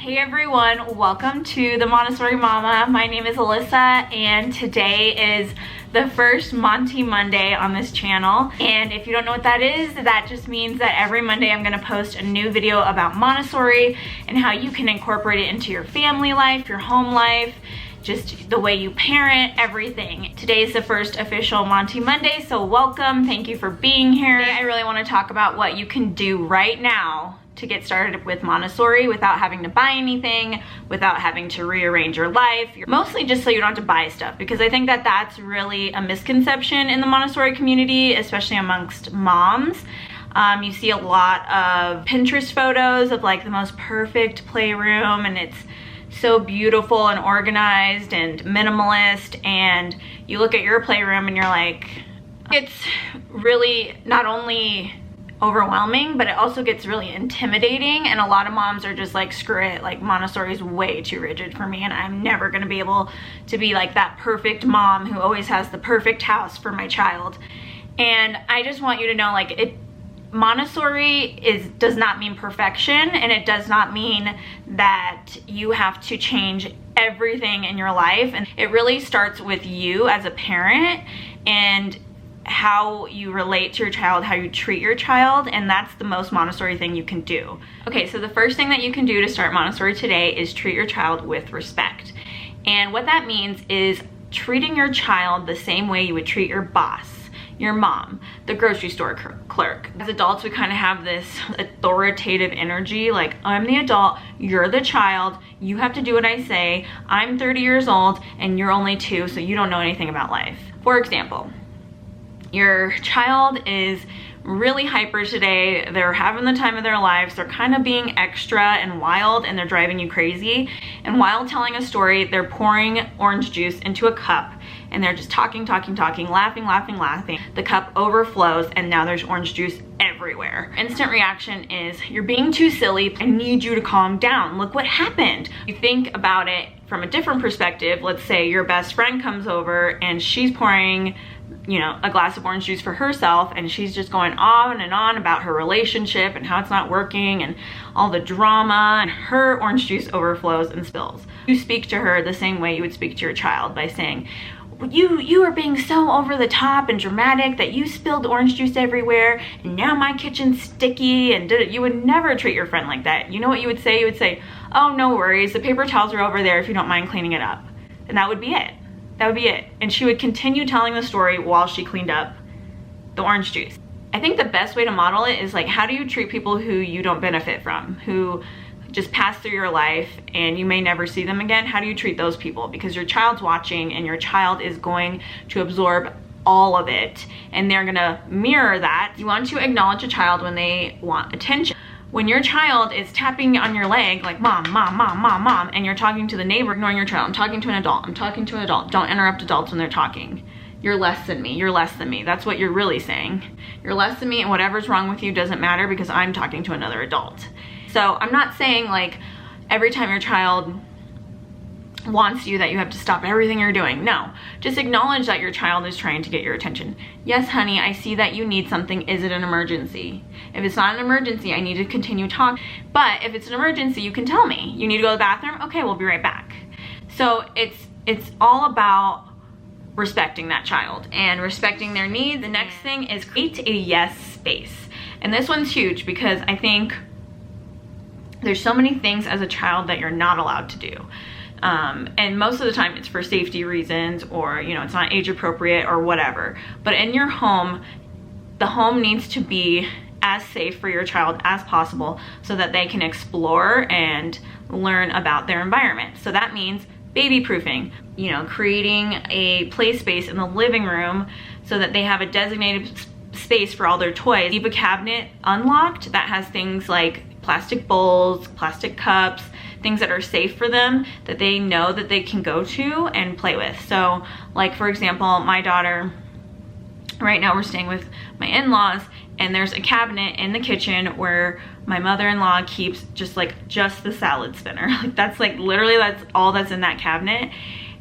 Hey everyone, welcome to the Montessori Mama. My name is Alyssa and today is the first Monty Monday on this channel. And if you don't know what that is, that just means that every Monday I'm gonna post a new video about Montessori and how you can incorporate it into your family life, your home life, just the way you parent, everything. Today is the first official Monty Monday, so welcome, thank you for being here. Today I really wanna talk about what you can do right now to get started with Montessori without having to buy anything, without having to rearrange your life. Mostly just so you don't have to buy stuff, because I think that that's really a misconception in the Montessori community, especially amongst moms. You see a lot of Pinterest photos of like the most perfect playroom, and it's so beautiful and organized and minimalist, and you look at your playroom and you're like, it's really not only overwhelming, but it also gets really intimidating, and a lot of moms are just like, screw it, like Montessori is way too rigid for me and I'm never gonna be able to be like that perfect mom who always has the perfect house for my child. And I just want you to know, like, Montessori does not mean perfection, and it does not mean that you have to change everything in your life. And it really starts with you as a parent and how you relate to your child, how you treat your child, and that's the most Montessori thing you can do. Okay, so the first thing that you can do to start Montessori today is treat your child with respect. And what that means is treating your child the same way you would treat your boss, your mom, the grocery store clerk. As adults, we kind of have this authoritative energy, like, I'm the adult, you're the child, you have to do what I say, I'm 30 years old and you're only 2, so you don't know anything about life. For example, your child is really hyper today, they're having the time of their lives, they're kind of being extra and wild, and they're driving you crazy. And while telling a story, they're pouring orange juice into a cup, and they're just talking, laughing. The cup overflows, and now there's orange juice everywhere. Instant reaction is, you're being too silly, I need you to calm down, look what happened. You think about it from a different perspective. Let's say your best friend comes over and she's pouring, you know, a glass of orange juice for herself, and she's just going on and on about her relationship and how it's not working and all the drama, and her orange juice overflows and spills. You speak to her the same way you would speak to your child, by saying, you are being so over the top and dramatic that you spilled orange juice everywhere, and now my kitchen's sticky, and you would never treat your friend like that. You know what you would say? You would say, oh, no worries, the paper towels are over there if you don't mind cleaning it up. And that would be it. That would be it. And she would continue telling the story while she cleaned up the orange juice. I think the best way to model it is like, how do you treat people who you don't benefit from, who just pass through your life and you may never see them again? How do you treat those people? Because your child's watching, and your child is going to absorb all of it, and they're gonna mirror that. You want to acknowledge a child when they want attention. When your child is tapping on your leg like, mom, mom, mom, mom, mom, and you're talking to the neighbor, ignoring your child, I'm talking to an adult, I'm talking to an adult. Don't interrupt adults when they're talking. You're less than me, you're less than me. That's what you're really saying. You're less than me, and whatever's wrong with you doesn't matter because I'm talking to another adult. So I'm not saying like every time your child wants you that you have to stop everything you're doing. No, just acknowledge that your child is trying to get your attention. Yes, honey, I see that you need something. Is it an emergency? If it's not an emergency, I need to continue talking. But if it's an emergency, you can tell me. You need to go to the bathroom? Okay, we'll be right back. So it's all about respecting that child and respecting their needs. The next thing is create a yes space. And this one's huge, because I think there's so many things as a child that you're not allowed to do. And most of the time it's for safety reasons, or, you know, it's not age appropriate or whatever. But in your home, the home needs to be as safe for your child as possible so that they can explore and learn about their environment. So that means baby proofing, you know, creating a play space in the living room so that they have a designated space for all their toys. Keep a cabinet unlocked that has things like plastic bowls, plastic cups, things that are safe for them, that they know that they can go to and play with. So like, for example, my daughter, right now we're staying with my in-laws, and there's a cabinet in the kitchen where my mother-in-law keeps just the salad spinner. Like, that's like literally, that's all that's in that cabinet.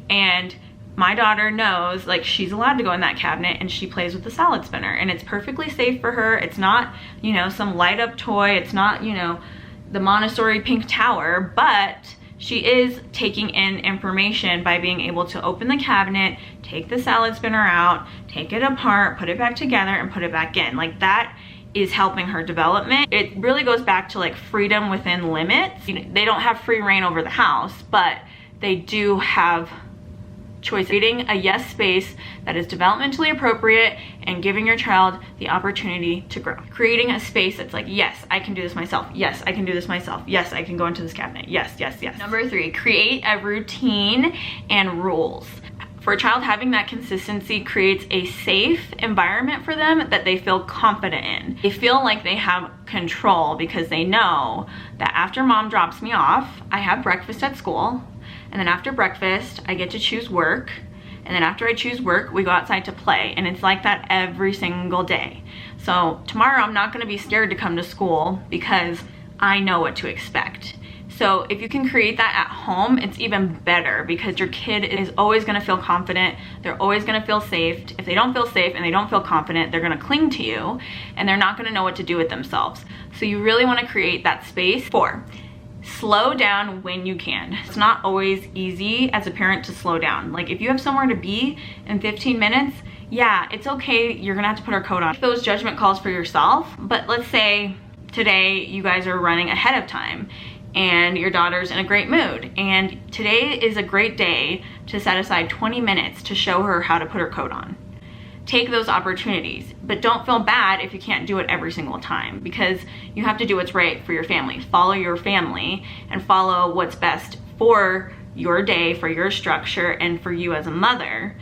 And my daughter knows, like, she's allowed to go in that cabinet, and she plays with the salad spinner, and it's perfectly safe for her. It's not, you know, some light up toy. It's not, you know, the Montessori pink tower, but she is taking in information by being able to open the cabinet, take the salad spinner out, take it apart, put it back together, and put it back in. Like, that is helping her development. It really goes back to like freedom within limits. You know, they don't have free reign over the house, but they do have choice. Creating a yes space that is developmentally appropriate and giving your child the opportunity to grow. Creating a space that's like, yes, I can do this myself. Yes, I can do this myself. Yes, I can go into this cabinet. Yes, yes, yes. Number 3, create a routine and rules. For a child, having that consistency creates a safe environment for them that they feel confident in. They feel like they have control because they know that after mom drops me off, I have breakfast at school. And then after breakfast, I get to choose work. And then after I choose work, we go outside to play. And it's like that every single day. So tomorrow, I'm not gonna be scared to come to school because I know what to expect. So if you can create that at home, it's even better because your kid is always gonna feel confident. They're always gonna feel safe. If they don't feel safe and they don't feel confident, they're gonna cling to you and they're not gonna know what to do with themselves. So you really wanna create that space. 4, slow down when you can. It's not always easy as a parent to slow down. Like, if you have somewhere to be in 15 minutes, yeah, it's okay. You're gonna have to put our coat on. Make those judgment calls for yourself. But let's say today you guys are running ahead of time and your daughter's in a great mood. And today is a great day to set aside 20 minutes to show her how to put her coat on. Take those opportunities, but don't feel bad if you can't do it every single time because you have to do what's right for your family. Follow your family and follow what's best for your day, for your structure, and for you as a mother.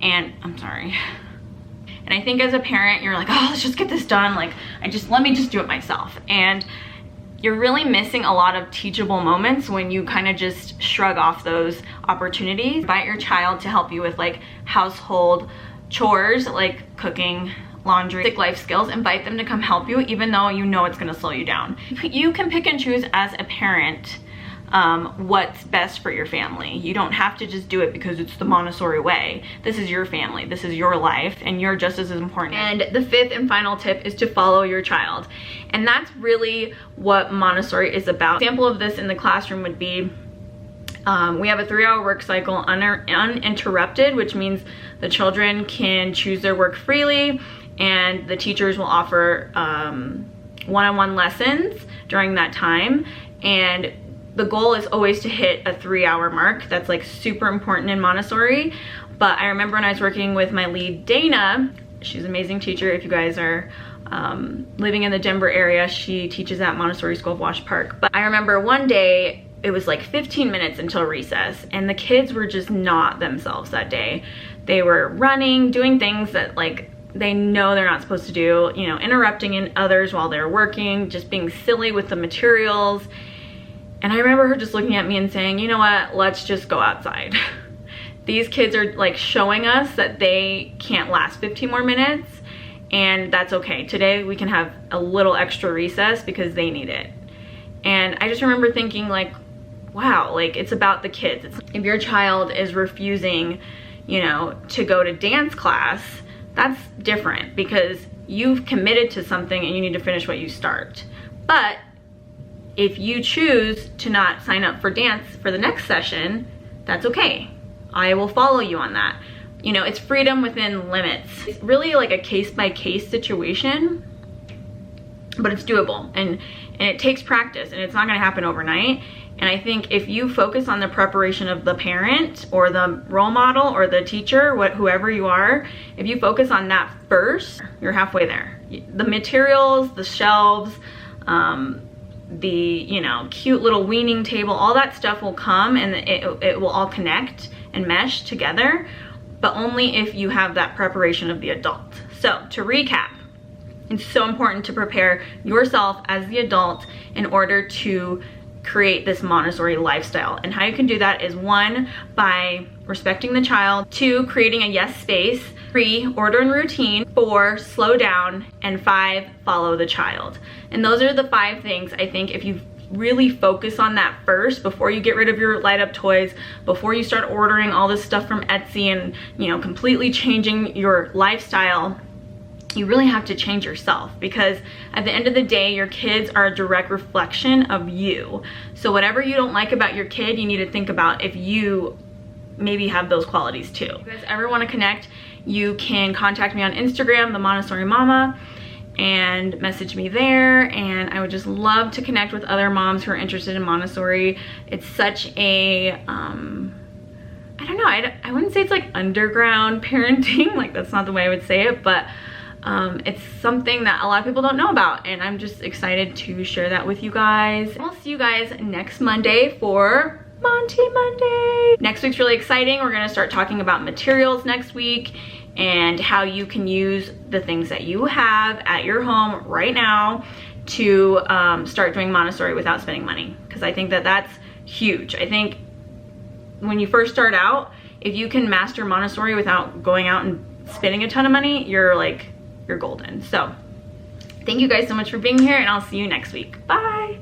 And I'm sorry. And I think as a parent, you're like, oh, let's just get this done. Like, let me just do it myself. And you're really missing a lot of teachable moments when you kind of just shrug off those opportunities. Invite your child to help you with like household chores, like cooking, laundry, basic life skills. Invite them to come help you, even though you know it's gonna slow you down. You can pick and choose as a parent what's best for your family. You don't have to just do it because it's the Montessori way. This is your family, this is your life, and you're just as important. And the 5th and final tip is to follow your child. And that's really what Montessori is about. An example of this in the classroom would be, we have a 3-hour work cycle uninterrupted, which means the children can choose their work freely and the teachers will offer one-on-one lessons during that time. And the goal is always to hit a 3-hour mark. That's like super important in Montessori. But I remember when I was working with my lead, Dana, she's an amazing teacher. If you guys are living in the Denver area, she teaches at Montessori School of Wash Park. But I remember one day, it was like 15 minutes until recess and the kids were just not themselves that day. They were running, doing things that like they know they're not supposed to do, you know, interrupting others while they're working, just being silly with the materials. And I remember her just looking at me and saying, you know what, let's just go outside. These kids are like showing us that they can't last 15 more minutes and that's okay. Today we can have a little extra recess because they need it. And I just remember thinking like, wow, like it's about the kids. If your child is refusing, you know, to go to dance class, that's different because you've committed to something and you need to finish what you start. But if you choose to not sign up for dance for the next session, that's okay. I will follow you on that. You know, it's freedom within limits. It's really like a case-by-case situation, but it's doable and it takes practice and it's not gonna happen overnight. And I think if you focus on the preparation of the parent or the role model or the teacher, whoever you are, if you focus on that first, you're halfway there. The materials, the shelves, the, you know, cute little weaning table, all that stuff will come and it will all connect and mesh together, but only if you have that preparation of the adult. So to recap, it's so important to prepare yourself as the adult in order to create this Montessori lifestyle. And how you can do that is 1, by respecting the child, 2, creating a yes space, 3, order and routine, 4, slow down, and 5, follow the child. And those are the 5 things I think if you really focus on that first before you get rid of your light up toys, before you start ordering all this stuff from Etsy and, you know, completely changing your lifestyle, you really have to change yourself, because at the end of the day, your kids are a direct reflection of you. So whatever you don't like about your kid, you need to think about if you maybe have those qualities too. If you guys ever want to connect, you can contact me on Instagram, the Montessori Mama, and message me there. And I would just love to connect with other moms who are interested in Montessori. It's such a, I don't know, I wouldn't say it's like underground parenting, like that's not the way I would say it, but it's something that a lot of people don't know about, and I'm just excited to share that with you guys. I'll see you guys next Monday for Monty Monday. Next week's really exciting. We're gonna start talking about materials next week and how you can use the things that you have at your home right now to start doing Montessori without spending money, because I think that that's huge. I think when you first start out, if you can master Montessori without going out and spending a ton of money, you're golden. So thank you guys so much for being here, and I'll see you next week. Bye.